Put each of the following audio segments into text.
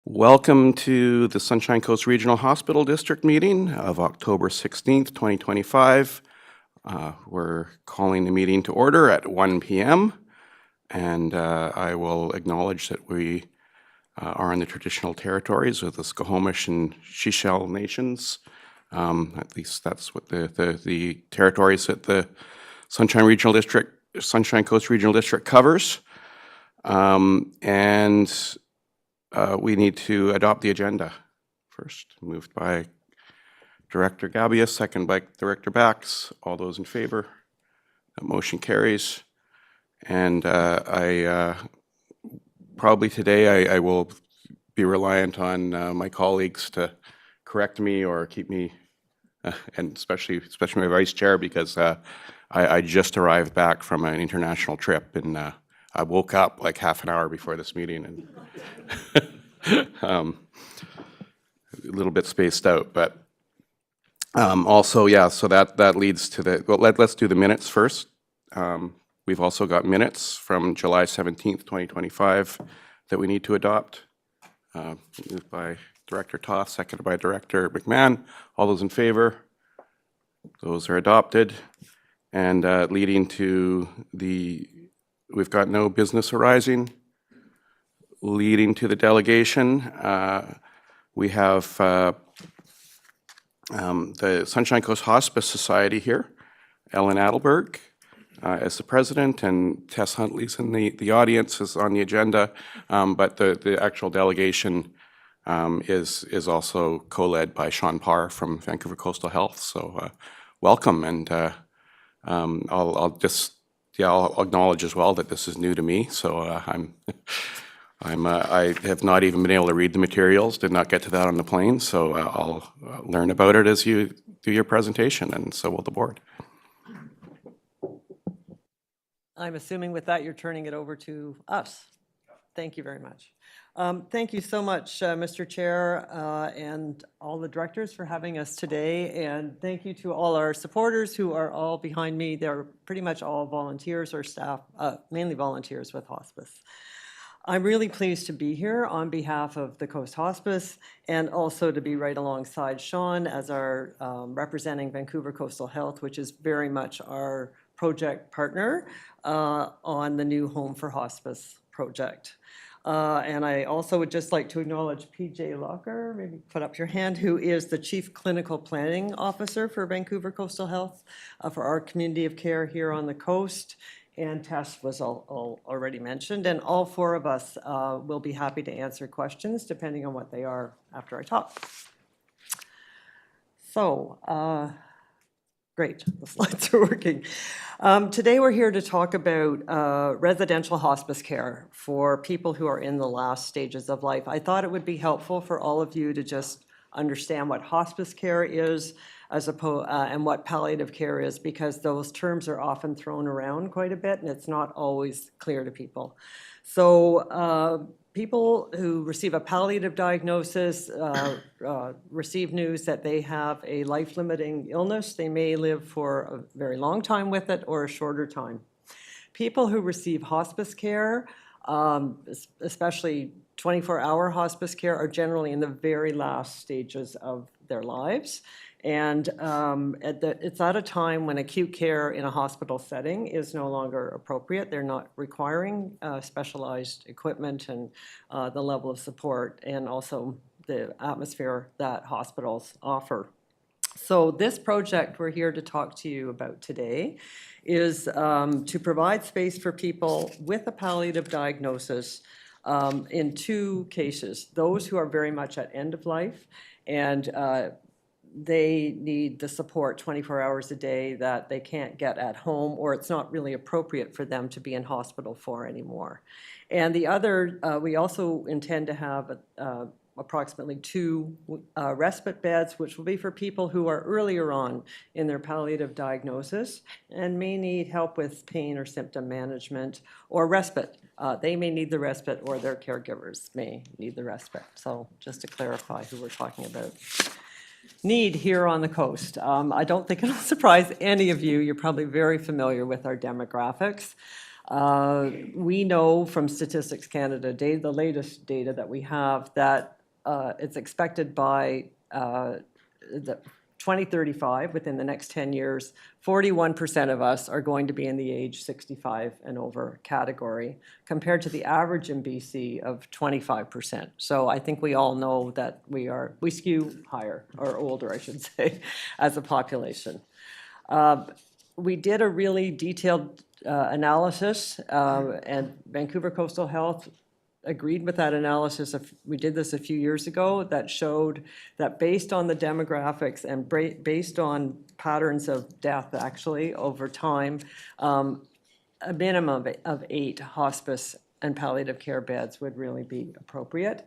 Welcome to the Sunshine Coast Regional Hospital District meeting of October 16th, 2025. We're calling the meeting to order at 1 p.m. and I will acknowledge that we are in the traditional territories of the Squamish and Shishel nations. At least that's what the territories that the Sunshine Coast Regional District covers. We need to adopt the agenda first. Moved by Director Gabia, second by Director Bax. All those in favor? That motion carries. And probably today I will be reliant on my colleagues to correct me or keep me, and especially my vice chair, because I just arrived back from an international trip, and I woke up like half an hour before this meeting and a little bit spaced out, but also, yeah, so that leads to the, well, let's do the minutes first. We've also got minutes from July 17th, 2025 that we need to adopt. Moved by Director Toth, seconded by Director McMahon. All those in favor? Those are adopted. And leading to we've got no business arising. Leading to the delegation, we have the Sunshine Coast Hospice Society here, Ellen Adelberg as the president, and Tess Huntley's in the audience, is on the agenda, but the actual delegation is also co-led by Sean Parr from Vancouver Coastal Health. So welcome, and I'll acknowledge as well that this is new to me, so I have not even been able to read the materials, did not get to that on the plane, so I'll learn about it as you do your presentation, and so will the board. I'm assuming with that you're turning it over to us. Thank you very much. Thank you so much, Mr. Chair, and all the directors for having us today, and thank you to all our supporters who are all behind me. They're pretty much all volunteers or staff, mainly volunteers with hospice. I'm really pleased to be here on behalf of the Coast Hospice, and also to be right alongside Sean as our representing Vancouver Coastal Health, which is very much our project partner on the new Home for Hospice project. And I also would just like to acknowledge PJ Locker, maybe put up your hand, who is the Chief Clinical Planning Officer for Vancouver Coastal Health for our community of care here on the coast. And Tess was already mentioned, and all four of us will be happy to answer questions depending on what they are after I talk. So, great, the slides are working. Today we're here to talk about residential hospice care for people who are in the last stages of life. I thought it would be helpful for all of you to just understand what hospice care is, and what palliative care is, because those terms are often thrown around quite a bit and it's not always clear to people. So people who receive a palliative diagnosis receive news that they have a life-limiting illness. They may live for a very long time with it or a shorter time. People who receive hospice care, especially 24-hour hospice care, are generally in the very last stages of their lives. And it's at a time when acute care in a hospital setting is no longer appropriate. They're not requiring specialized equipment and the level of support, and also the atmosphere that hospitals offer. So this project we're here to talk to you about today is to provide space for people with a palliative diagnosis in two cases: those who are very much at end of life and they need the support 24 hours a day that they can't get at home, or it's not really appropriate for them to be in hospital for anymore. And the other, we also intend to have approximately 2 respite beds, which will be for people who are earlier on in their palliative diagnosis and may need help with pain or symptom management or respite. They may need the respite, or their caregivers may need the respite. So just to clarify who we're talking about. Need here on the coast. I don't think it'll surprise any of you. You're probably very familiar with our demographics. We know from Statistics Canada, the latest data that we have, that it's expected by the 2035, within the next 10 years, 41% of us are going to be in the age 65 and over category, compared to the average in BC of 25%. So I think we all know that we skew higher, or older, I should say, as a population. We did a really detailed analysis, and Vancouver Coastal Health agreed with that analysis. We did this a few years ago, that showed that based on the demographics and based on patterns of death, actually, over time, a minimum of 8 hospice and palliative care beds would really be appropriate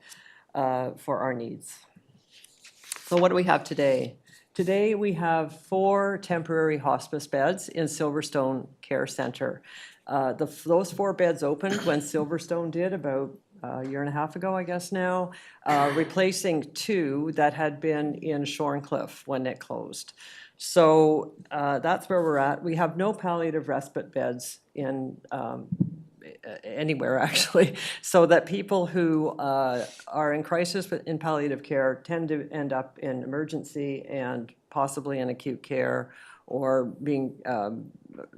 for our needs. So what do we have today? Today, we have 4 temporary hospice beds in Silverstone Care Centre. Those 4 beds opened when Silverstone did, about a year and a half ago, I guess now, replacing 2 that had been in Shorncliffe when it closed. So that's where we're at. We have no palliative respite beds in anywhere, actually, so that people who are in crisis in palliative care tend to end up in emergency and possibly in acute care, or being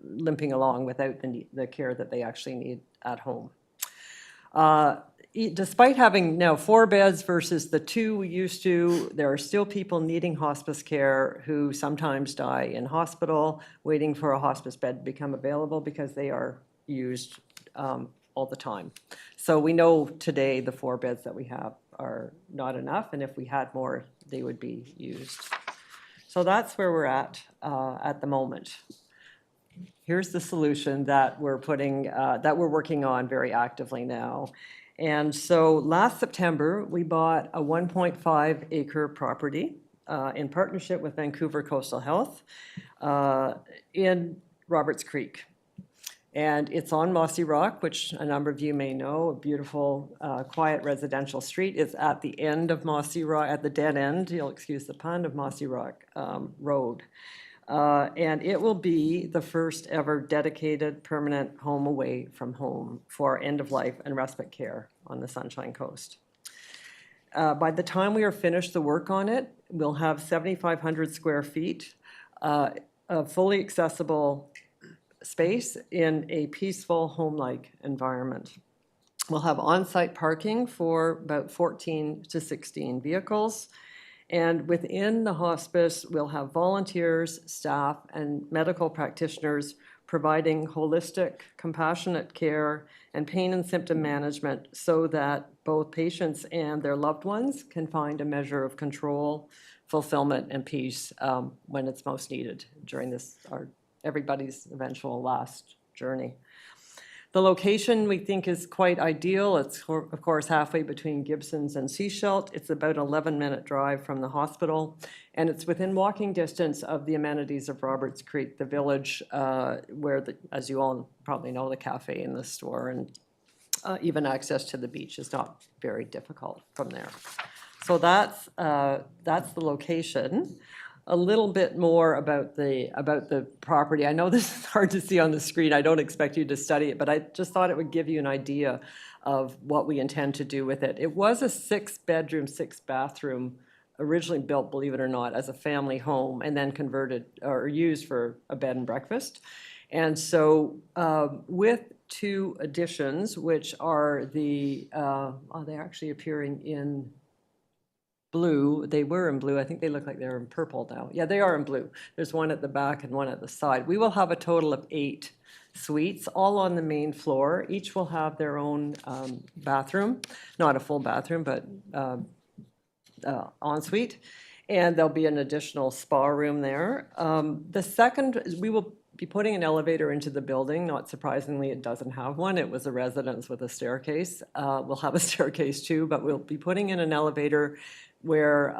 limping along without the care that they actually need at home. Despite having now 4 beds versus the 2 we used to, there are still people needing hospice care who sometimes die in hospital, waiting for a hospice bed to become available, because they are used all the time. So we know today the 4 beds that we have are not enough, and if we had more, they would be used. So that's where we're at the moment. Here's the solution that we're working on very actively now. And so last September, we bought a 1.5 acre property in partnership with Vancouver Coastal Health in Roberts Creek. And it's on Mossy Rock, which a number of you may know, a beautiful, quiet residential street. It's at the end of Mossy Rock, at the dead end, you'll excuse the pun, of Mossy Rock Road. And it will be the first ever dedicated permanent home away from home for end-of-life and respite care on the Sunshine Coast. By the time we are finished the work on it, we'll have 7,500 square feet of fully accessible space in a peaceful, home-like environment. We'll have on-site parking for about 14 to 16 vehicles. And within the hospice, we'll have volunteers, staff, and medical practitioners providing holistic, compassionate care and pain and symptom management, so that both patients and their loved ones can find a measure of control, fulfillment, and peace when it's most needed during everybody's eventual last journey. The location, we think, is quite ideal. It's, of course, halfway between Gibsons and Seashelt. It's about an 11-minute drive from the hospital, and it's within walking distance of the amenities of Roberts Creek, the village where, as you all probably know, the cafe and the store, and even access to the beach is not very difficult from there. So that's the location. A little bit more about the property. I know this is hard to see on the screen. I don't expect you to study it, but I just thought it would give you an idea of what we intend to do with it. It was a 6-bedroom, 6-bathroom, originally built, believe it or not, as a family home, and then converted or used for a bed and breakfast. And so with 2 additions, which are they're actually appearing in blue. They were in blue. I think they look like they're in purple now. Yeah, they are in blue. There's one at the back and one at the side. We will have a total of 8 suites, all on the main floor. Each will have their own bathroom, not a full bathroom, but ensuite. And there'll be an additional spa room there. The second, we will be putting an elevator into the building. Not surprisingly, it doesn't have one. It was a residence with a staircase. We'll have a staircase too, but we'll be putting in an elevator where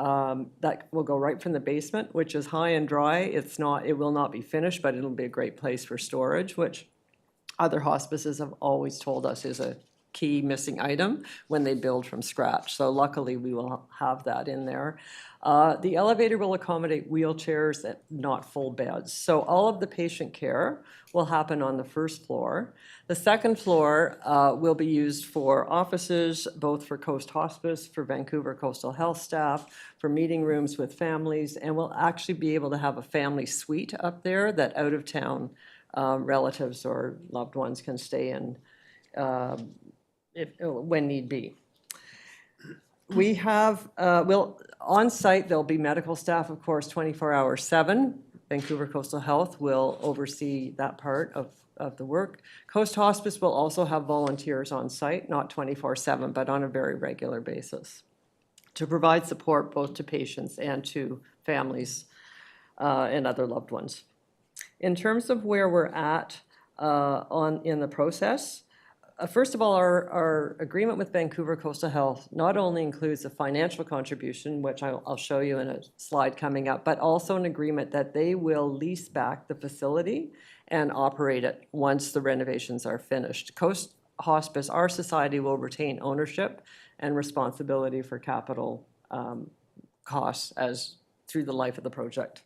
that will go right from the basement, which is high and dry. It will not be finished, but it'll be a great place for storage, which other hospices have always told us is a key missing item when they build from scratch. So luckily, we will have that in there. The elevator will accommodate wheelchairs, not full beds. So all of the patient care will happen on the first floor. The second floor will be used for offices, both for Coast Hospice, for Vancouver Coastal Health staff, for meeting rooms with families, and we'll actually be able to have a family suite up there that out-of-town relatives or loved ones can stay in when need be. We have, on site, there'll be medical staff, of course, 24 hours 7. Vancouver Coastal Health will oversee that part of the work. Coast Hospice will also have volunteers on site, not 24/7, but on a very regular basis, to provide support both to patients and to families and other loved ones. In terms of where we're at in the process, first of all, our agreement with Vancouver Coastal Health not only includes a financial contribution, which I'll show you in a slide coming up, but also an agreement that they will lease back the facility and operate it once the renovations are finished. Coast Hospice, our society, will retain ownership and responsibility for capital costs through the life of the project.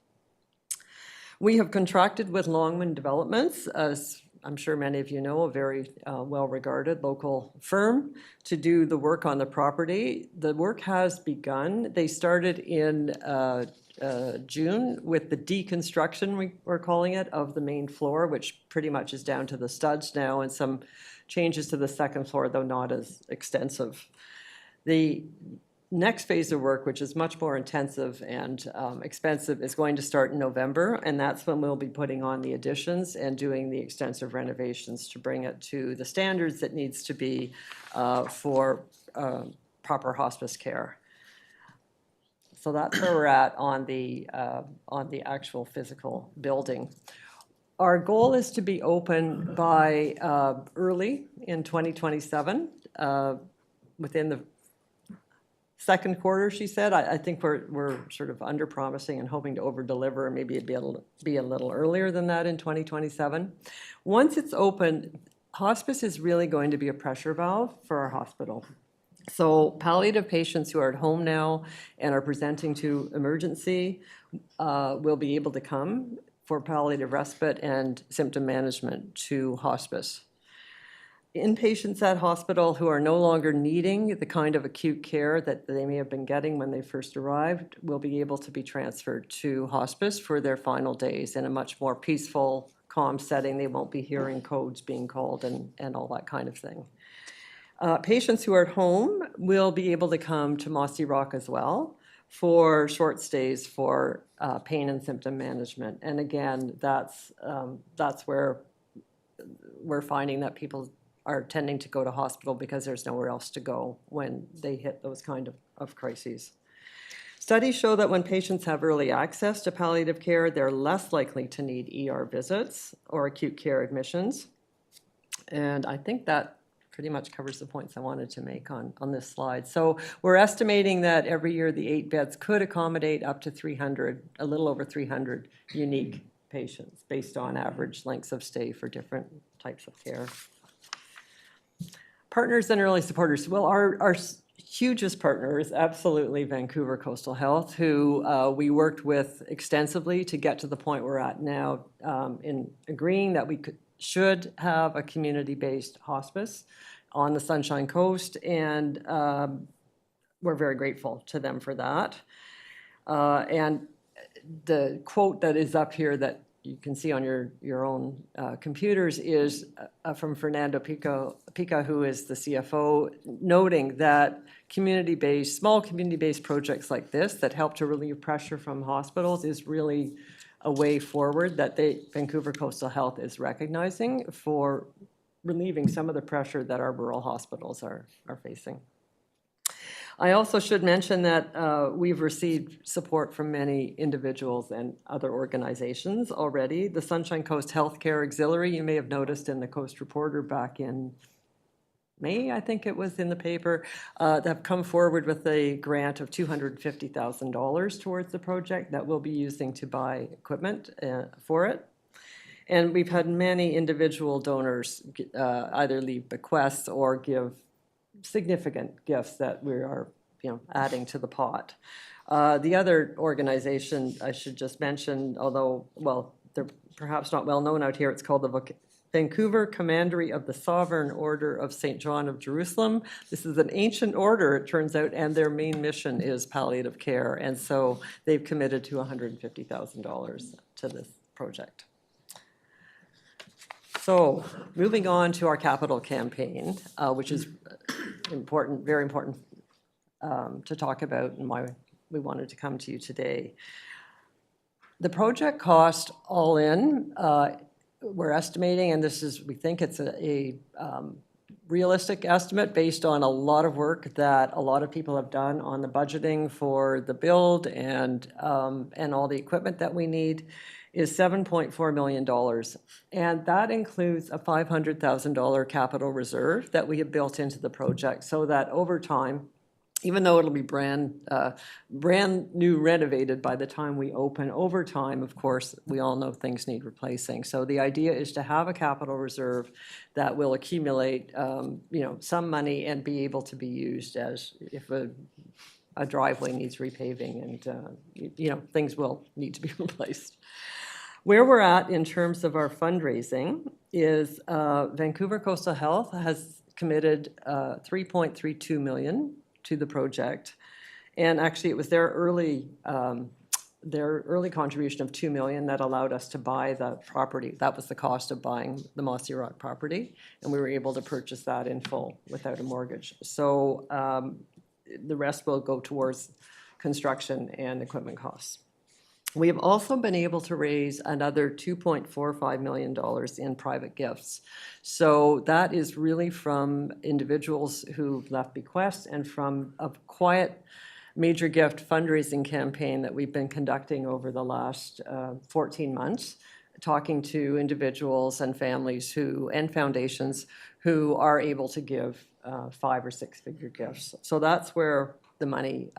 We have contracted with Longman Developments, as I'm sure many of you know, a very well-regarded local firm, to do the work on the property. The work has begun. They started in June with the deconstruction, we're calling it, of the main floor, which pretty much is down to the studs now, and some changes to the second floor, though not as extensive. The next phase of work, which is much more intensive and expensive, is going to start in November, and that's when we'll be putting on the additions and doing the extensive renovations to bring it to the standards it needs to be for proper hospice care. So that's where we're at on the actual physical building. Our goal is to be open by early in 2027, within the second quarter, she said. I think we're sort of under-promising and hoping to over-deliver, and maybe it'd be a little earlier than that in 2027. Once it's open, hospice is really going to be a pressure valve for our hospital. So palliative patients who are at home now and are presenting to emergency will be able to come for palliative respite and symptom management to hospice. Inpatients at hospital who are no longer needing the kind of acute care that they may have been getting when they first arrived will be able to be transferred to hospice for their final days in a much more peaceful, calm setting. They won't be hearing codes being called and all that kind of thing. Patients who are at home will be able to come to Mossy Rock as well for short stays for pain and symptom management. And again, that's where we're finding that people are tending to go to hospital because there's nowhere else to go when they hit those kind of crises. Studies show that when patients have early access to palliative care, they're less likely to need ER visits or acute care admissions. And I think that pretty much covers the points I wanted to make on this slide. So we're estimating that every year the 8 beds could accommodate up to 300, a little over 300 unique patients based on average lengths of stay for different types of care. Partners and early supporters. Well, our hugest partner is absolutely Vancouver Coastal Health, who we worked with extensively to get to the point we're at now in agreeing that we should have a community-based hospice on the Sunshine Coast, and we're very grateful to them for that. And the quote that is up here that you can see on your own computers is from Fernando Pica, who is the CFO, noting that small community-based projects like this that help to relieve pressure from hospitals is really a way forward that Vancouver Coastal Health is recognizing for relieving some of the pressure that our rural hospitals are facing. I also should mention that we've received support from many individuals and other organizations already. The Sunshine Coast Healthcare Auxiliary, you may have noticed in the Coast Reporter back in May, I think it was in the paper, that have come forward with a grant of $250,000 towards the project that we'll be using to buy equipment for it. And we've had many individual donors either leave bequests or give significant gifts that we are, adding to the pot. The other organization I should just mention, although, well, they're perhaps not well known out here, it's called the Vancouver Commandery of the Sovereign Order of St. John of Jerusalem. This is an ancient order, it turns out, and their main mission is palliative care. And so they've committed to $150,000 to this project. So moving on to our capital campaign, which is important, very important to talk about and why we wanted to come to you today. The project cost all in, we're estimating, and we think it's a realistic estimate based on a lot of work that a lot of people have done on the budgeting for the build and all the equipment that we need, is $7.4 million. And that includes a $500,000 capital reserve that we have built into the project so that over time, even though it'll be brand new renovated by the time we open, over time, of course, we all know things need replacing. So the idea is to have a capital reserve that will accumulate, some money and be able to be used as if a driveway needs repaving and, things will need to be replaced. Where we're at in terms of our fundraising is Vancouver Coastal Health has committed $3.32 million to the project. And actually, it was their early contribution of $2 million that allowed us to buy the property. That was the cost of buying the Mossy Rock property, and we were able to purchase that in full without a mortgage. So the rest will go towards construction and equipment costs. We have also been able to raise another $2.45 million in private gifts. So that is really from individuals who've left bequests and from a quiet major gift fundraising campaign that we've been conducting over the last 14 months, talking to individuals and families and foundations who are able to give 5 or 6 figure gifts. So that's where the money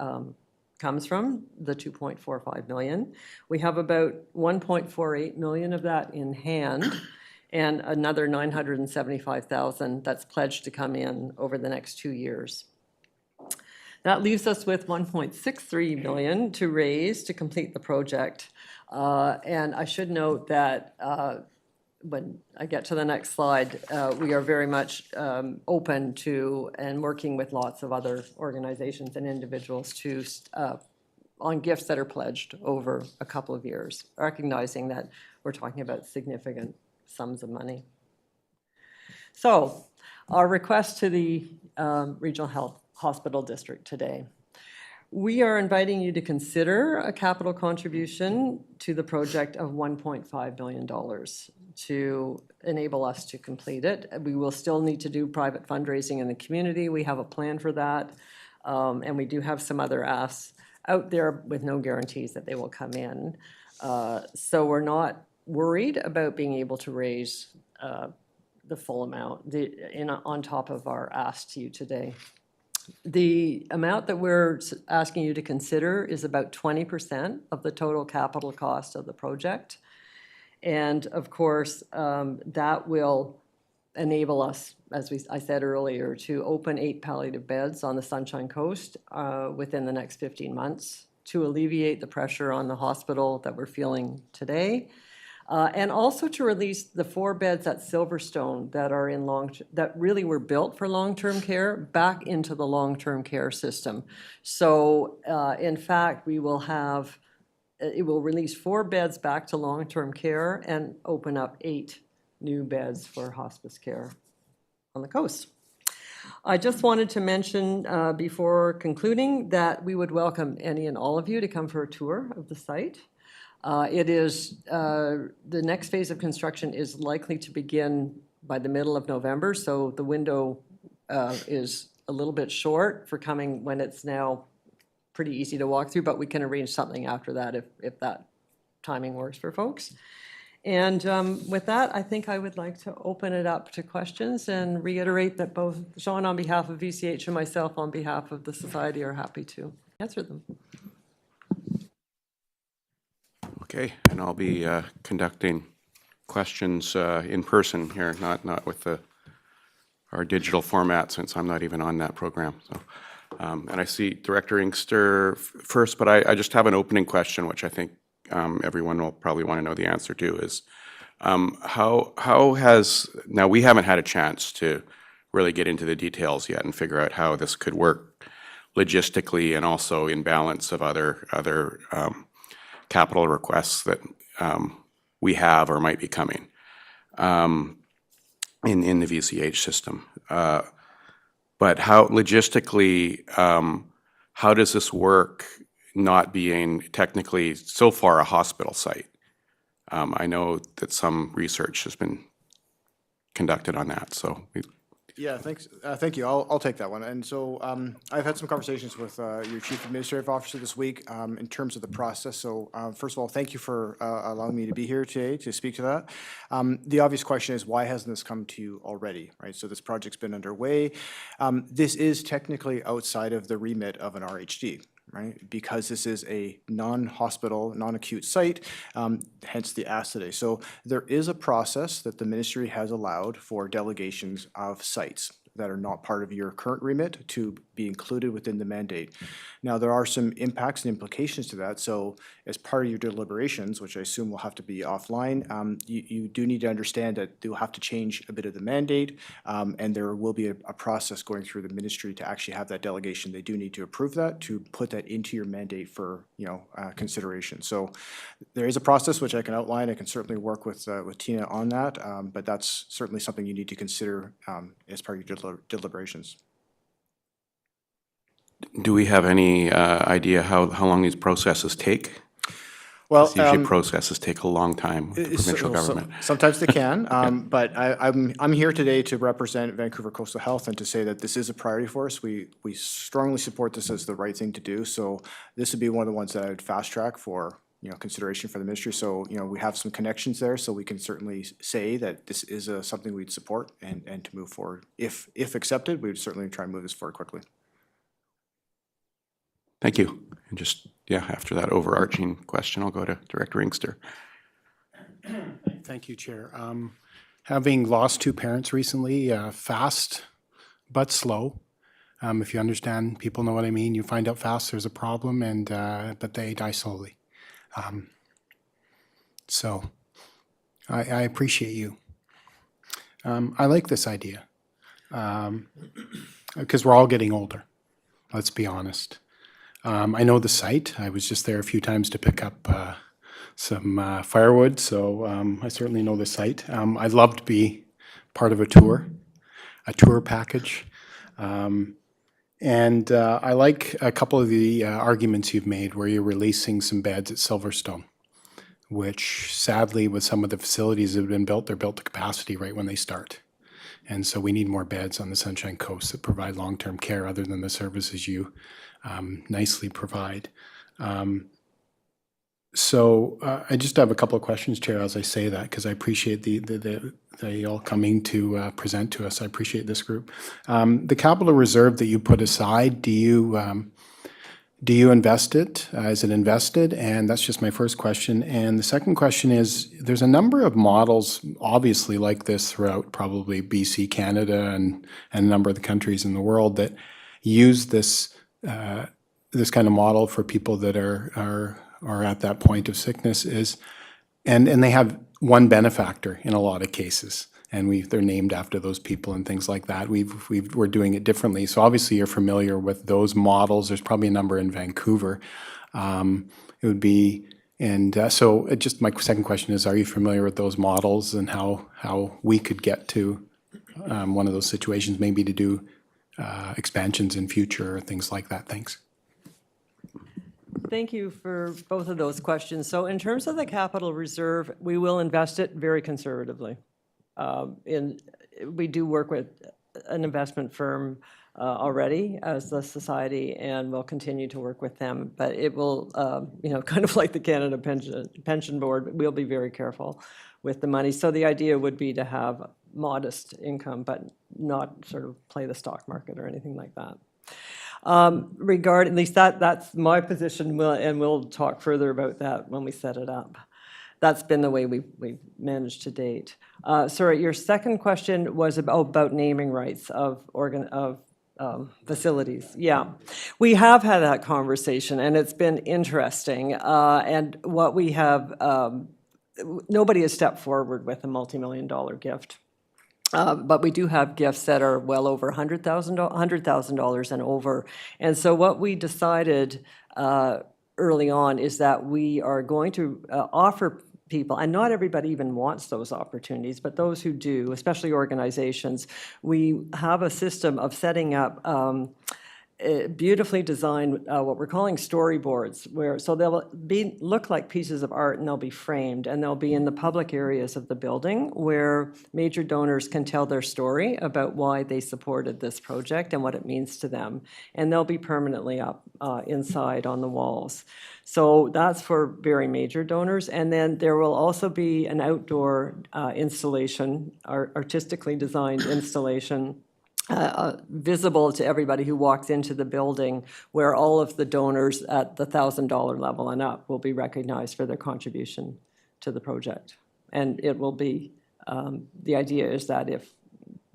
comes from, the $2.45 million. We have about $1.48 million of that in hand and another $975,000 that's pledged to come in over the next 2 years. That leaves us with $1.63 million to raise to complete the project. And I should note that when I get to the next slide, we are very much open to and working with lots of other organizations and individuals on gifts that are pledged over a couple of years, recognizing that we're talking about significant sums of money. So our request to the Regional Health Hospital District today. We are inviting you to consider a capital contribution to the project of $1.5 million to enable us to complete it. We will still need to do private fundraising in the community. We have a plan for that. And we do have some other asks out there with no guarantees that they will come in. So we're not worried about being able to raise the full amount on top of our ask to you today. The amount that we're asking you to consider is about 20% of the total capital cost of the project. And of course, that will enable us, as I said earlier, to open 8 palliative beds on the Sunshine Coast within the next 15 months to alleviate the pressure on the hospital that we're feeling today. And also to release the 4 beds at Silverstone that are that really were built for long-term care back into the long-term care system. So in fact, it will release 4 beds back to long-term care and open up 8 new beds for hospice care on the coast. I just wanted to mention before concluding that we would welcome any and all of you to come for a tour of the site. The next phase of construction is likely to begin by the middle of November, so the window is a little bit short for coming when it's now pretty easy to walk through, but we can arrange something after that if that timing works for folks. And with that, I think I would like to open it up to questions and reiterate that both Sean on behalf of VCH and myself on behalf of the Society are happy to answer them. Okay, and I'll be conducting questions in person here, not with our digital format, since I'm not even on that program. So, and I see Director Inkster first, but I just have an opening question, which I think everyone will probably want to know the answer to, is how has, now we haven't had a chance to really get into the details yet and figure out how this could work logistically and also in balance of other capital requests that we have or might be coming in the VCH system. But how logistically, how does this work not being technically so far a hospital site? I know that some research has been conducted on that, so Yeah, thanks. Thank you. I'll take that one. And so I've had some conversations with your Chief Administrative Officer this week in terms of the process. So first of all, thank you for allowing me to be here today to speak to that. The obvious question is, why hasn't this come to you already, right? So this project's been underway. This is technically outside of the remit of an RHD. Right, because this is a non-hospital, non-acute site, hence the ask today. So there is a process that the ministry has allowed for delegations of sites that are not part of your current remit to be included within the mandate. Now, there are some impacts and implications to that. So as part of your deliberations, which I assume will have to be offline, you do need to understand that they'll have to change a bit of the mandate, and there will be a process going through the ministry to actually have that delegation. They do need to approve that, to put that into your mandate for, consideration. So there is a process which I can outline. I can certainly work with Tina on that, but that's certainly something you need to consider as part of your deliberations. do we have any idea how long these processes take? Well, Usually processes take a long time with the provincial government. Sometimes they can, but I'm here today to represent Vancouver Coastal Health and to say that this is a priority for us. We strongly support this as the right thing to do. So this would be one of the ones that I would fast track for consideration for the ministry. So we have some connections there, so we can certainly say that this is something we'd support and to move forward. If accepted, we would certainly try and move this forward quickly. Thank you. And just, after that overarching question, I'll go to Director Inkster. Thank you, Chair. Having lost 2 parents recently, fast but slow. If you understand, people know what I mean. You find out fast there's a problem, and but they die slowly. So I appreciate you. I like this idea because we're all getting older. Let's be honest. I know the site. I was just there a few times to pick up some firewood, so I certainly know the site. I'd love to be part of a tour package. And I like a couple of the arguments you've made where you're releasing some beds at Silverstone, which sadly with some of the facilities that have been built, they're built to capacity right when they start. And so we need more beds on the Sunshine Coast that provide long-term care other than the services you nicely provide. So I just have a couple of questions, Chair, as I say that, because I appreciate the all coming to present to us. I appreciate this group. The capital reserve that you put aside, do you invest it? Is it invested? And that's just my first question. And the second question is, there's a number of models, obviously like this throughout probably BC, Canada, and a number of the countries in the world that use this kind of model for people that are at that point of sickness and they have one benefactor in a lot of cases, and they're named after those people and things like that. We're doing it differently. So obviously you're familiar with those models. There's probably a number in Vancouver. It would be, and so just my second question is, are you familiar with those models and how we could get to one of those situations, maybe to do expansions in future or things like that? Thanks. Thank you for both of those questions. So in terms of the capital reserve, we will invest it very conservatively. We do work with an investment firm already as the society, and we'll continue to work with them. But it will, kind of like the Canada Pension Board, we'll be very careful with the money. So the idea would be to have modest income, but not sort of play the stock market or anything like that. At least that's my position, and we'll talk further about that when we set it up. that's been the way we've managed to date. Sorry, your second question was about naming rights of facilities. Yeah, we have had that conversation, and it's been interesting. And what we have, nobody has stepped forward with a multi-million-dollar gift. But we do have gifts that are well over $100,000 and over. And so what we decided early on is that we are going to offer people, and not everybody even wants those opportunities, but those who do, especially organizations, we have a system of setting up beautifully designed, what we're calling storyboards, so they'll look like pieces of art, and they'll be framed, and they'll be in the public areas of the building where major donors can tell their story about why they supported this project and what it means to them, and they'll be permanently up inside on the walls. So that's for very major donors, and then there will also be an outdoor installation, artistically designed installation, visible to everybody who walks into the building, where all of the donors at the $1,000 level and up will be recognized for their contribution to the project. And it will be, the idea is that if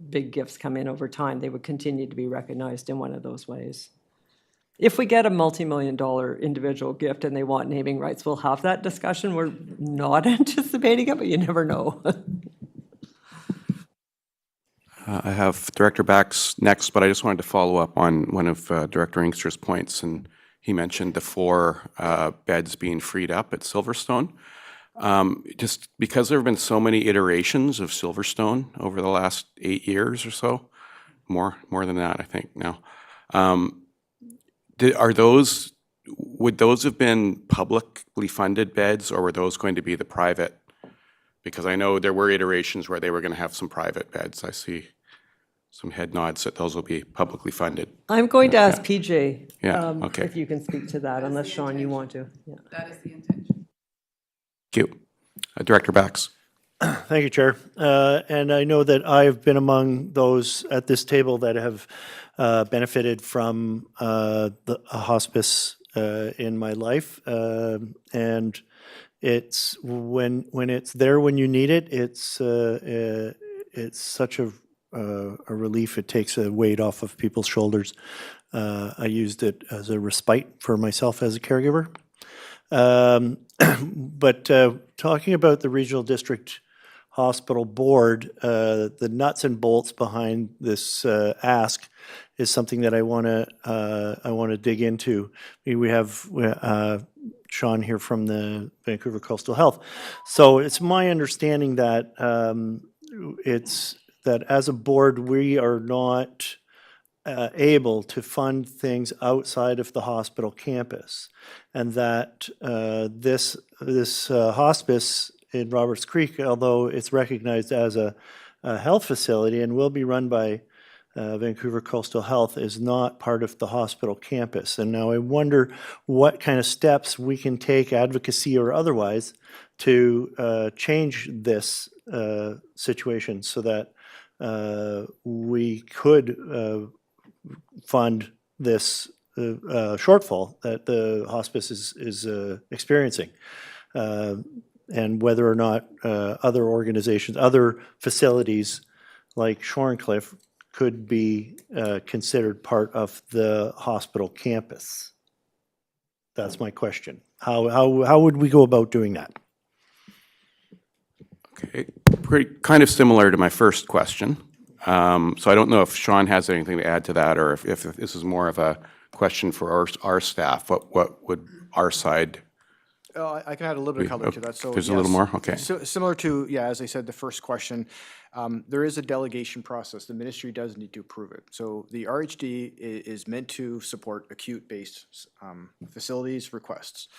big gifts come in over time, they would continue to be recognized in one of those ways. If we get a multi-million-dollar individual gift and they want naming rights, we'll have that discussion. We're not anticipating it, but you never know. I have Director Bax next, but I just wanted to follow up on one of Director Inkster's points, and he mentioned the 4 beds being freed up at Silverstone. Just because there have been so many iterations of Silverstone over the last 8 years or so, more than that, I think now. Would those have been publicly funded beds, or were those going to be the private? Because I know there were iterations where they were going to have some private beds. I see some head nods that those will be publicly funded. I'm going to ask PJ okay. if you can speak to that, unless, Sean, you want to. Yeah. That is the intention. Thank you. Director Bax. Thank you, Chair. And I know that I've been among those at this table that have benefited from a hospice in my life. And it's when it's there when you need it, it's such a relief. It takes a weight off of people's shoulders. I used it as a respite for myself as a caregiver. But talking about the Regional District Hospital Board, the nuts and bolts behind this ask is something that I want to dig into. We have Sean here from the Vancouver Coastal Health. So it's my understanding that that as a board, we are not able to fund things outside of the hospital campus, and that this hospice in Roberts Creek, although it's recognized as a health facility and will be run by Vancouver Coastal Health, is not part of the hospital campus. And now I wonder what kind of steps we can take, advocacy or otherwise, to change this situation so that we could fund this shortfall that the hospice is experiencing. And whether or not other organizations, other facilities like Shorncliffe could be considered part of the hospital campus. That's my question. How would we go about doing that? Okay, kind of similar to my first question. So I don't know if Sean has anything to add to that, or if this is more of a question for our staff. What would our side? I can add a little bit of color to that. So there's a little more? Okay. So, similar to, as I said, the first question, there is a delegation process. The ministry does need to approve it. So the RHD is meant to support acute-based facilities requests.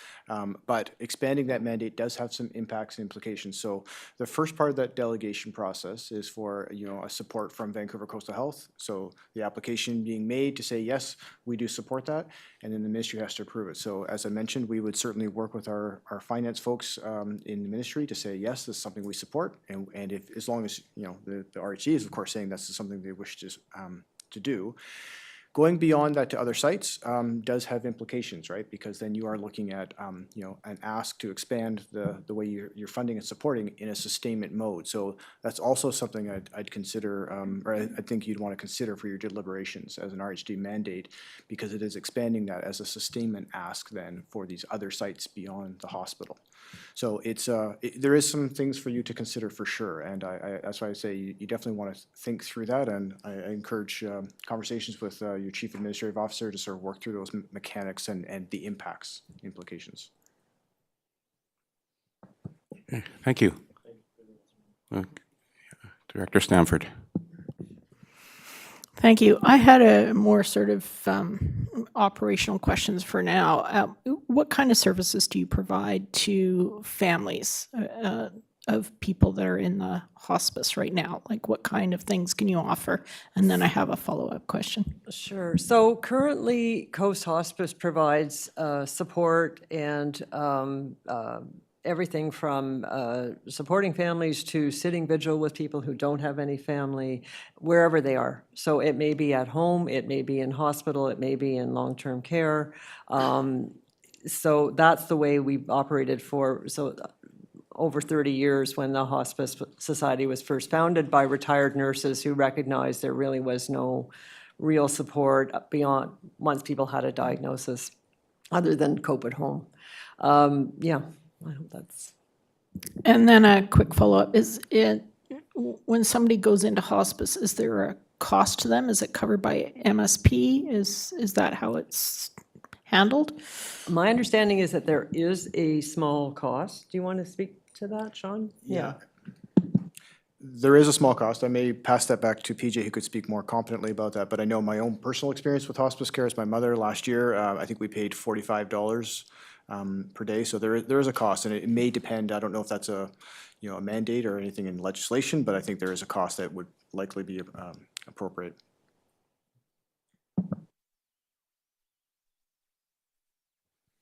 But expanding that mandate does have some impacts and implications. So the first part of that delegation process is for, a support from Vancouver Coastal Health. So the application being made to say, yes, we do support that, and then the ministry has to approve it. So as I mentioned, we would certainly work with our finance folks in the ministry to say, yes, this is something we support, and as long as the RHD is of course saying that's something they wish to do. Going beyond that to other sites does have implications, right? Because then you are looking at, you know, an ask to expand the way you're funding and supporting in a sustainment mode. So that's also something I'd consider, or I think you'd want to consider for your deliberations as an RHD mandate, because it is expanding that as a sustainment ask then for these other sites beyond the hospital. So it's, there is some things for you to consider for sure, and that's why I say you definitely want to think through that, and I encourage conversations with your chief administrative officer to sort of work through those mechanics and the impacts, implications. Okay, thank you. Director Stanford. Thank you. I had a more sort of operational questions for now. What kind of services do you provide to families of people that are in the hospice right now? Like what kind of things can you offer? And then I have a follow-up question. Sure. So currently, Coast Hospice provides support and everything from supporting families to sitting vigil with people who don't have any family, wherever they are. So it may be at home, it may be in hospital, it may be in long-term care. So that's the way we've operated for over 30 years, when the Hospice Society was first founded by retired nurses who recognized there really was no real support beyond once people had a diagnosis other than cope at home. Yeah. I hope that's. And then a quick follow-up. Is it, when somebody goes into hospice, is there a cost to them? Is it covered by MSP? Is that how it's handled? My understanding is that there is a small cost. Do you want to speak to that, Sean? Yeah. There is a small cost. I may pass that back to PJ, who could speak more competently about that, but I know my own personal experience with hospice care is my mother last year. I think we paid $45 per day, so there is a cost, and it may depend. I don't know if that's a, you know, a mandate or anything in legislation, but I think there is a cost that would likely be appropriate.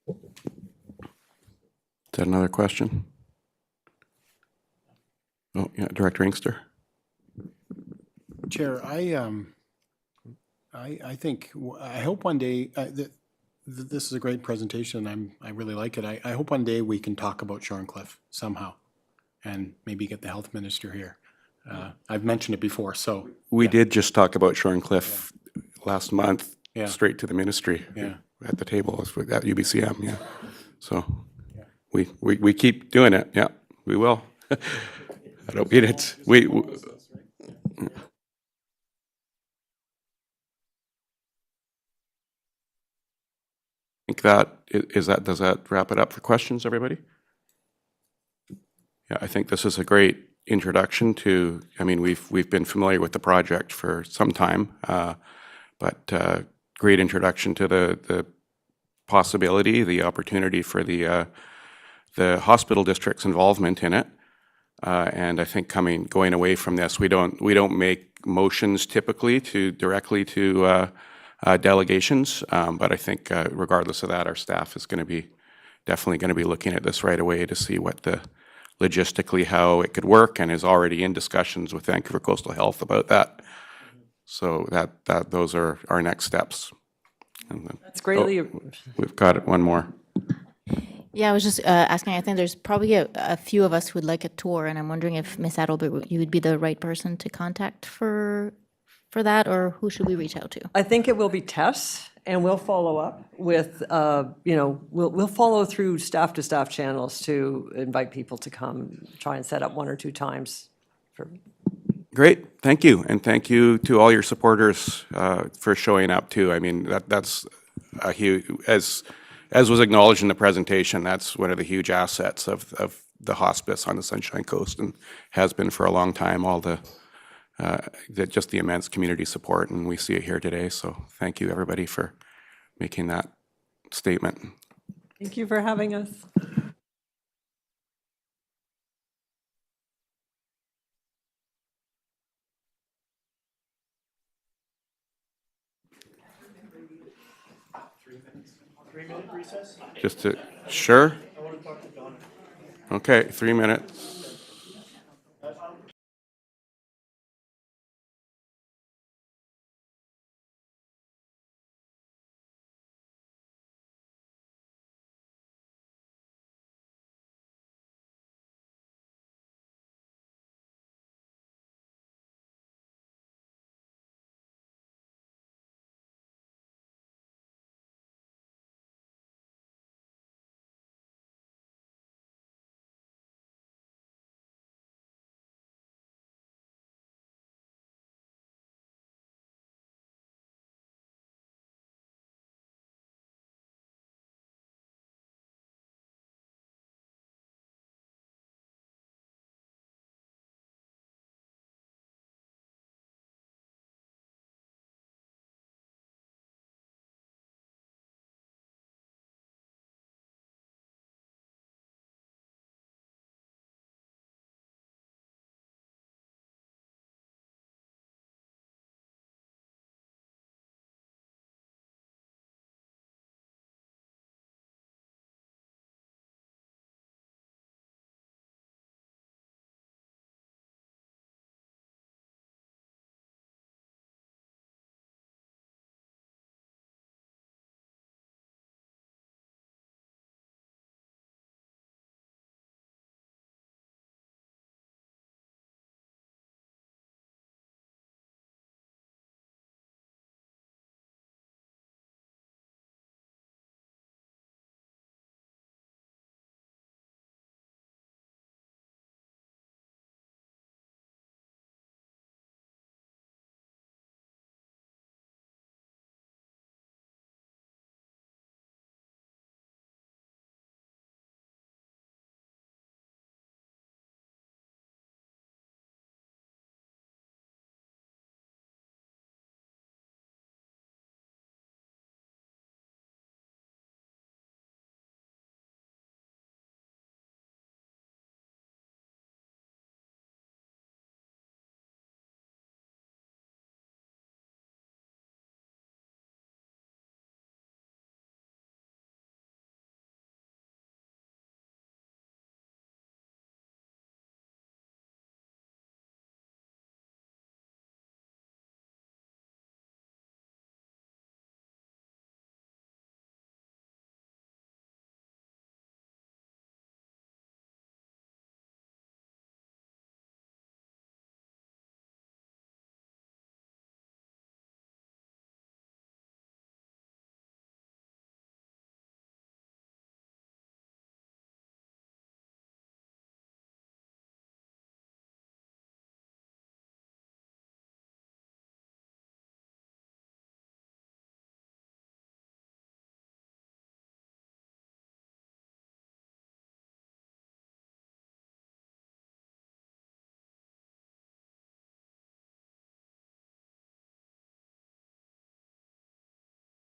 Is that another question? Oh, yeah, Director Inkster. Chair, I think, I hope one day, this is a great presentation. I really like it. I hope one day we can talk about Shorncliffe somehow and maybe get the health minister here. I've mentioned it before, so. We did just talk about Shorncliffe last month, Yeah. straight to the ministry. Yeah. At the table at UBCM, yeah. So we keep doing it, yeah, we will. I don't mean it, think does that wrap it up for questions, everybody? Yeah, I think this is a great introduction to, I mean, we've been familiar with the project for some time, but great introduction to the possibility, the opportunity for the hospital district's involvement in it. And I think going away from this, we don't make motions typically directly to delegations, but I think regardless of that, our staff is definitely going to be looking at this right away to see what logistically how it could work, and is already in discussions with Vancouver Coastal Health about that. So those are our next steps. That's greatly. We've got one more. Yeah, I was just asking, I think there's probably a few of us who would like a tour, and I'm wondering if Ms. Adelbert, you would be the right person to contact for that, or who should we reach out to? I think it will be Tess, and we'll follow up with, you know, we'll follow through staff-to-staff channels to invite people to come, try and set up 1 or 2 times. Great, thank you, and thank you to all your supporters for showing up too. I mean, that's a huge, as was acknowledged in the presentation, that's one of the huge assets of the hospice on the Sunshine Coast, and has been for a long time. All just the immense community support, and we see it here today. So thank you, everybody, for making that statement. Thank you for having us. Just to, sure? Okay, 3 minutes.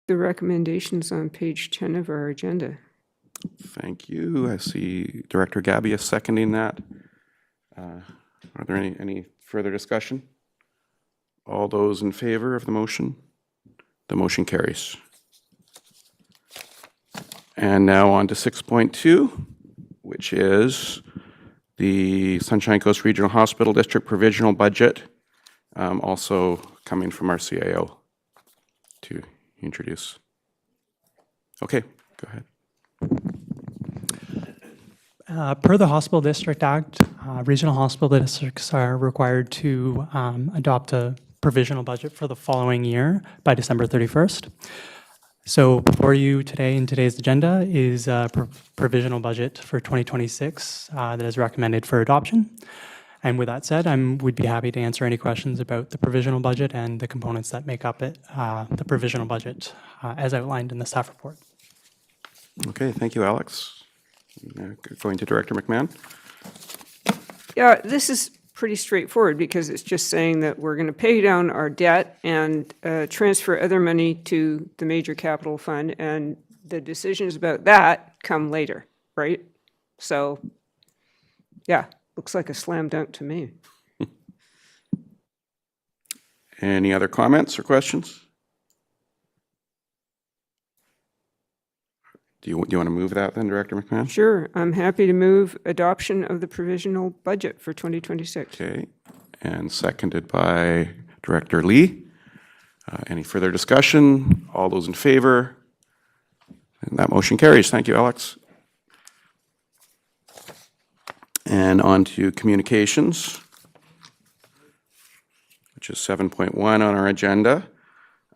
the recommendations on page 10 of our agenda. Thank you. I see Director Gabby is seconding that. Are there any further discussion? All those in favor of the motion? The motion carries. And now on to 6.2, which is the Sunshine Coast Regional Hospital District provisional budget, also coming from our CAO to introduce. Okay, go ahead. Per the Hospital District Act, regional hospital districts are required to adopt a provisional budget for the following year by December 31st. So before you today in today's agenda is a provisional budget for 2026 that is recommended for adoption. And with that said, would be happy to answer any questions about the provisional budget and the components that make up it, the provisional budget as outlined in the staff report. Okay, thank you, Alex. Going to Director McMahon. Yeah, this is pretty straightforward because it's just saying that we're going to pay down our debt and transfer other money to the major capital fund, and the decisions about that come later, right? So, yeah, looks like a slam dunk to me. Any other comments or questions? Do you want to move that then, Director McMahon? Sure, I'm happy to move adoption of the provisional budget for 2026. Okay, and seconded by Director Lee. Any further discussion? All those in favor? And that motion carries. Thank you, Alex. And on to communications, which is 7.1 on our agenda.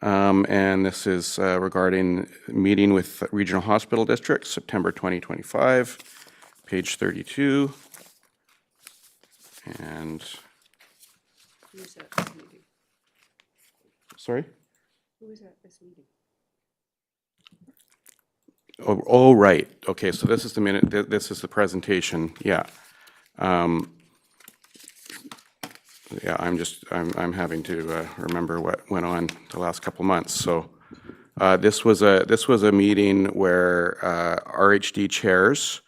And this is regarding meeting with regional hospital districts, September 2025, page 32. And, Who's at this meeting? sorry? Who is at this meeting? Oh, right. Okay, so this is the minute, this is the presentation, yeah. Yeah, I'm having to remember what went on the last couple months. So this was a meeting where RHD chairs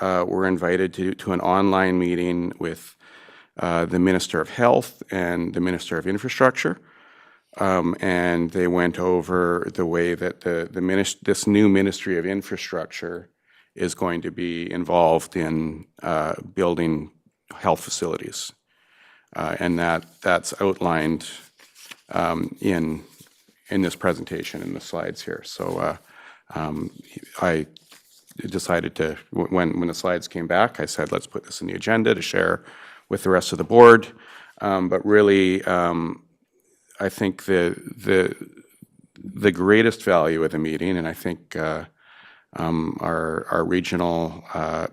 were invited to an online meeting with the Minister of Health and the Minister of Infrastructure, and they went over the way that this new Ministry of Infrastructure is going to be involved in building health facilities. And that's outlined in this presentation in the slides here. So I decided to, when the slides came back, I said, let's put this in the agenda to share with the rest of the board. But really, I think the greatest value of the meeting, and I think our regional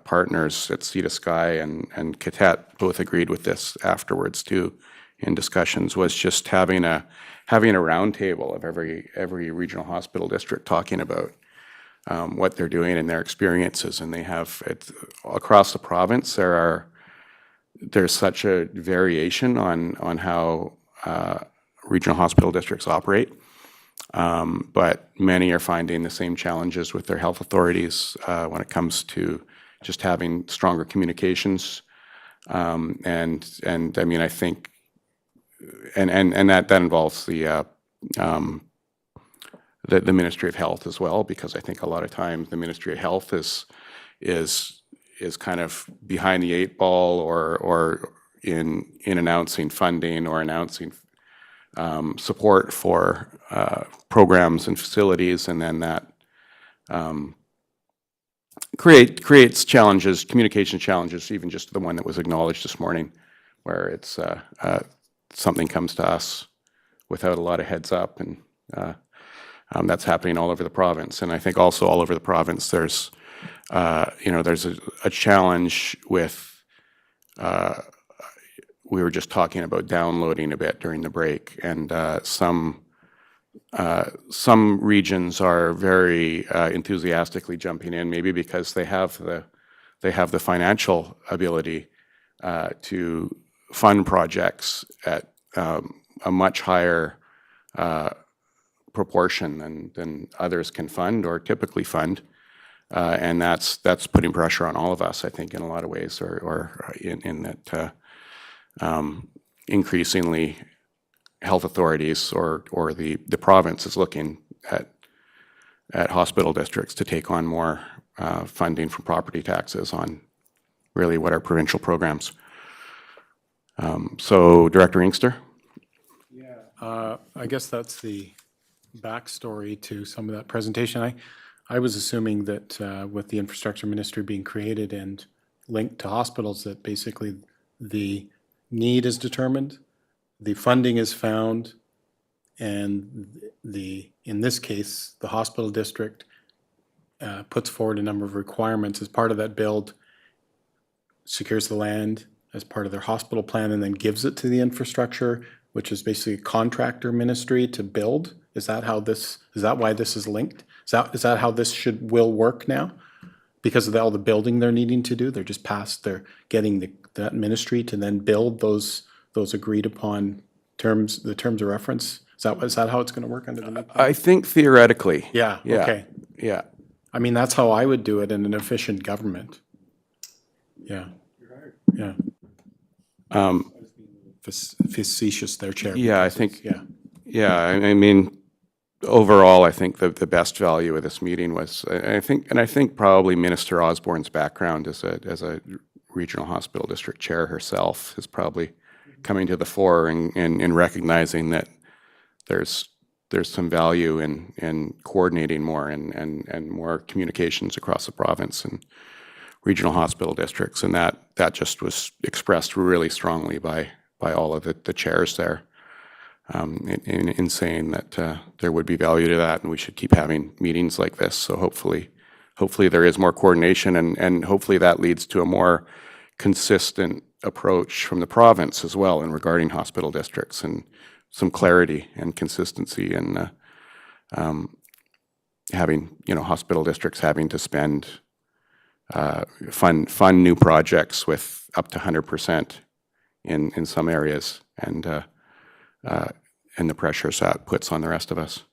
partners at Sea to Sky and Catet both agreed with this afterwards too in discussions, was just having a roundtable of every regional hospital district talking about what they're doing and their experiences. And they have across the province there's such a variation on how regional hospital districts operate. But many are finding the same challenges with their health authorities when it comes to just having stronger communications. And I mean, I think, and that involves the Ministry of Health as well, because I think a lot of times the Ministry of Health is kind of behind the eight ball or in announcing funding or announcing support for programs and facilities, and then that creates challenges, communication challenges, even just the one that was acknowledged this morning, where it's something comes to us without a lot of heads up, and that's happening all over the province. And I think also all over the province there's there's a challenge with we were just talking about downloading a bit during the break, and some regions are very enthusiastically jumping in, maybe because they have the financial ability to fund projects at a much higher proportion than others can fund or typically fund. And that's putting pressure on all of us, I think, in a lot of ways, or in that increasingly health authorities or the province is looking at hospital districts to take on more funding from property taxes on really what are provincial programs. So Director Inkster? I guess that's the backstory to some of that presentation. I was assuming that with the infrastructure ministry being created and linked to hospitals, that basically the need is determined, the funding is found, and in this case, the hospital district puts forward a number of requirements as part of that build, secures the land as part of their hospital plan, and then gives it to the infrastructure, which is basically a contractor ministry to build. Is that why this is linked? Is that how this will work now? Because of all the building they're needing to do, they're getting that ministry to then build those agreed upon terms, the terms of reference. Is that how it's going to work under the new plan? I think theoretically. Yeah, okay. Yeah. I mean, that's how I would do it in an efficient government. Yeah. Yeah. Facetious there, Chair. Yeah, I because think, it's- yeah, I mean, overall, I think the best value of this meeting was, I think probably Minister Osborne's background as a regional hospital district chair herself is probably coming to the fore in recognizing that there's some value in coordinating more and more communications across the province and regional hospital districts, and that just was expressed really strongly by all of the chairs there, in saying that there would be value to that, and we should keep having meetings like this. So hopefully there is more coordination, and hopefully that leads to a more consistent approach from the province as well in regarding hospital districts, and some clarity and consistency in having, hospital districts having to fund new projects with up to 100% in some areas, and the pressures that puts on the rest of us.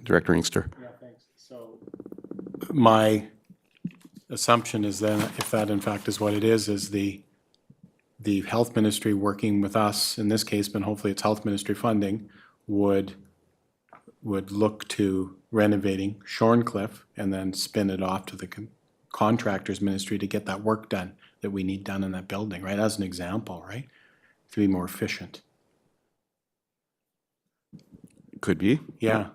Director Inkster? Yeah, thanks. So my assumption is then, if that in fact is what it is the health ministry working with us, in this case, but hopefully it's health ministry funding, would look to renovating Shorncliffe and then spin it off to the contractors ministry to get that work done that we need done in that building, right? As an example, right? To be more efficient. Could be. Yeah.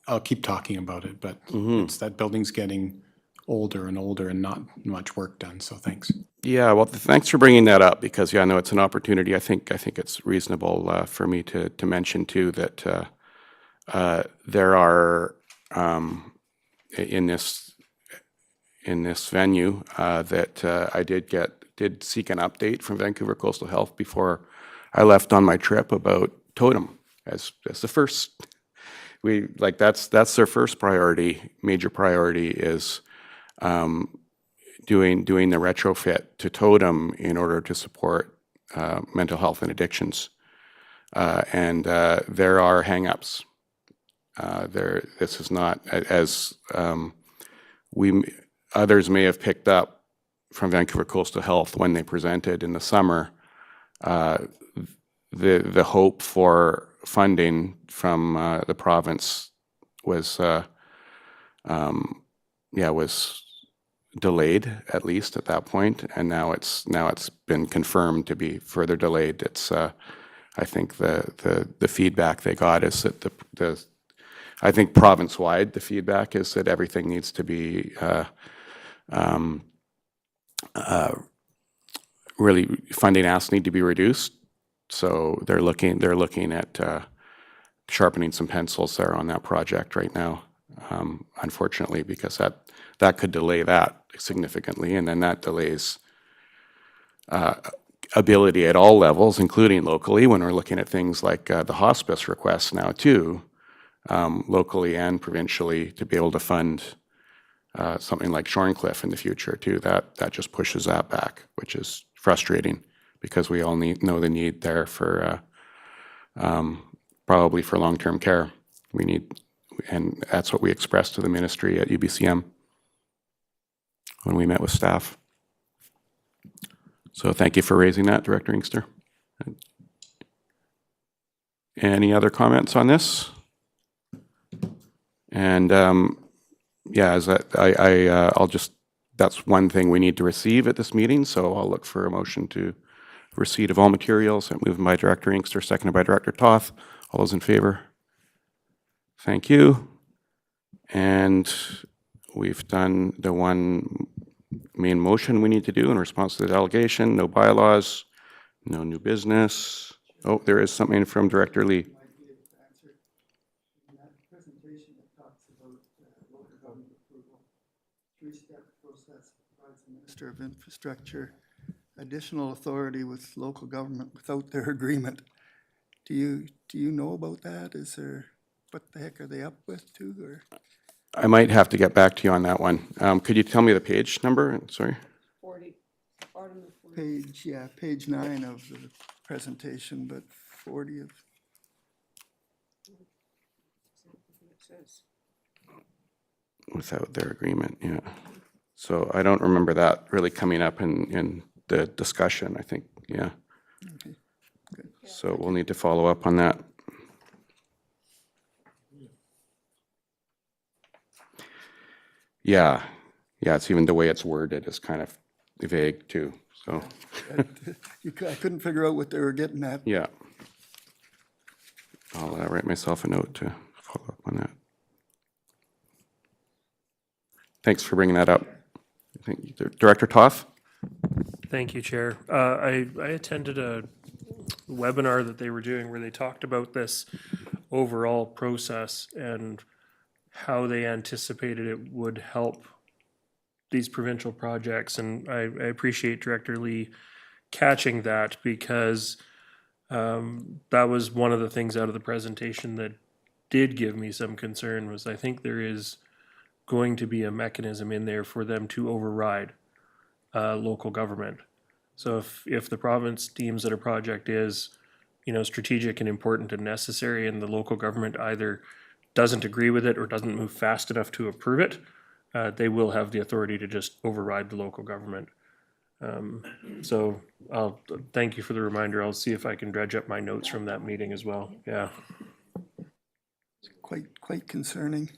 I'll keep talking about it, but it's that building's getting older and older and not much work done, so thanks. Yeah, well, thanks for bringing that up, because, I know it's an opportunity. I think it's reasonable for me to mention, too, that there are, in this venue, that I did seek an update from Vancouver Coastal Health before I left on my trip about totem as the first. That's their first priority, major priority is doing the retrofit to totem in order to support mental health and addictions. And there are hang-ups. This is not, as others may have picked up from Vancouver Coastal Health when they presented in the summer, the hope for funding from the province was delayed, at least at that point, and now it's been confirmed to be further delayed. It's I think the feedback they got is that I think province-wide the feedback is that everything needs to be really, funding asks need to be reduced. So they're looking at sharpening some pencils there on that project right now, unfortunately, because that could delay that significantly, and then that delays ability at all levels, including locally, when we're looking at things like the hospice requests now too, locally and provincially, to be able to fund something like Shorncliffe in the future too. That just pushes that back, which is frustrating, because we all know the need there for probably for long-term care. We need, and that's what we expressed to the ministry at UBCM when we met with staff. So thank you for raising that, Director Inkster. Any other comments on this? And yeah, as I'll just, that's one thing we need to receive at this meeting, so I'll look for a motion to receipt of all materials. Moved by Director Inkster, seconded by Director Toth. All those in favor? Thank you. And we've done the one main motion we need to do in response to the delegation. No bylaws, no new business. Oh, there is something from Director Lee. Minister of Infrastructure additional authority with local government without their agreement. Do you know about that? Is there, what the heck are they up with too, or? I might have to get back to you on that one. Could you tell me the page number? Sorry. 40. Page 9 of the presentation, but 40 of. Without their agreement, yeah. So I don't remember that really coming up in the discussion, I think, yeah. Okay. Good. So we'll need to follow up on that. Yeah, it's even the way it's worded is kind of vague too, so. I couldn't figure out what they were getting at. Yeah. I'll write myself a note to follow up on that. Thanks for bringing that up. Thank you. Director Toth? Thank you, Chair. I attended a webinar that they were doing where they talked about this overall process and how they anticipated it would help these provincial projects. And I appreciate Director Lee catching that, because that was one of the things out of the presentation that did give me some concern. Was I think there is going to be a mechanism in there for them to override local government. So if the province deems that a project is, strategic and important and necessary, and the local government either doesn't agree with it or doesn't move fast enough to approve it, they will have the authority to just override the local government. So I'll thank you for the reminder. I'll see if I can dredge up my notes from that meeting as well. Yeah. Quite concerning.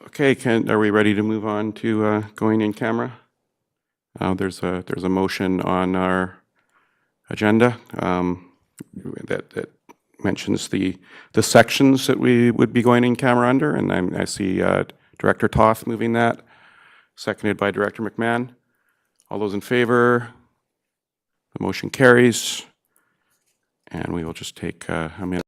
Okay, are we ready to move on to going in camera? There's a motion on our agenda that mentions the sections that we would be going in camera under, and I see Director Toth moving that, seconded by Director McMahon. All those in favor? The motion carries, and we will just take a minute.